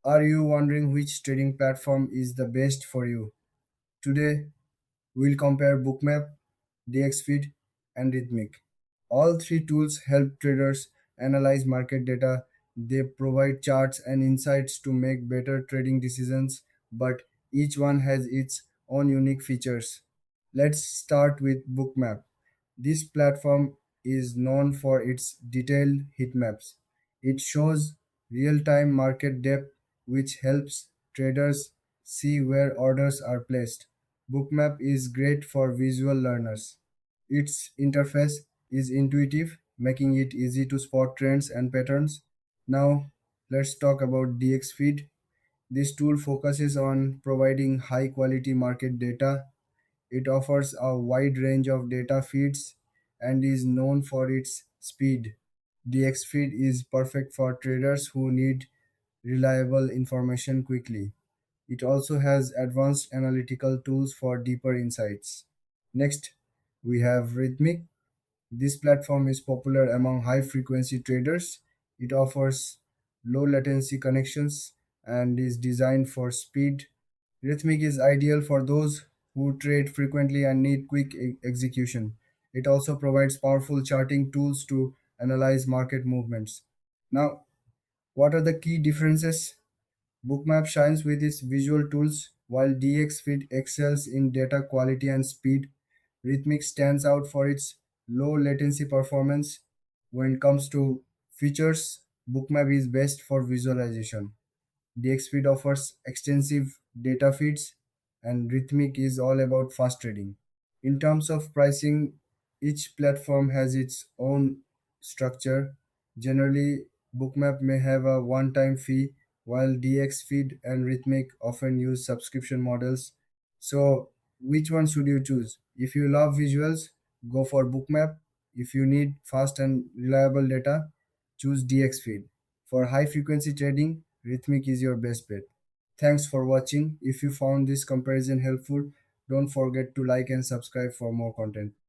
Are you wondering which trading platform is the best for you? Today, we'll compare Bookmap, Dxfeed, and Rithmic. All three tools help traders analyze market data. They provide charts and insights to make better trading decisions, but each one has its own unique features. Let's start with Bookmap. This platform is known for its detailed heat maps. It shows real-time market depth, which helps traders see where orders are placed. Bookmap is great for visual learners. Its interface is intuitive, making it easy to spot trends and patterns. Now, let's talk about Dxfeed. This tool focuses on providing high quality market data. It offers a wide range of data feeds and is known for its speed. Dxfeed is perfect for traders who need reliable information quickly. It also has advanced analytical tools for deeper insights. Next, we have Rhythmic. This platform is popular among high frequency traders. It offers low latency connections and is designed for speed. Rhythmic is ideal for those who trade frequently and need quick execution. It also provides powerful charting tools to analyze market movements. Now, what are the key differences? Bookmap shines with its visual tools, while Dxfeed excels in data quality and speed. Rhythmic stands out for its low latency performance. When it comes to features, Bookmap is best for visualization. Dxfeed offers extensive data feeds, and Rhythmic is all about fast trading. In terms of pricing, each platform has its own structure. Generally, Bookmap may have a one time fee, while Dxfeed and Rhythmic often use subscription models. So, which one should you choose? If you love visuals, go for Bookmap. If you need fast and reliable data, choose Dxfeed. For high frequency trading, Rhythmic is your best bet. Thanks for watching. If you found this comparison helpful, don't forget to like and subscribe for more content.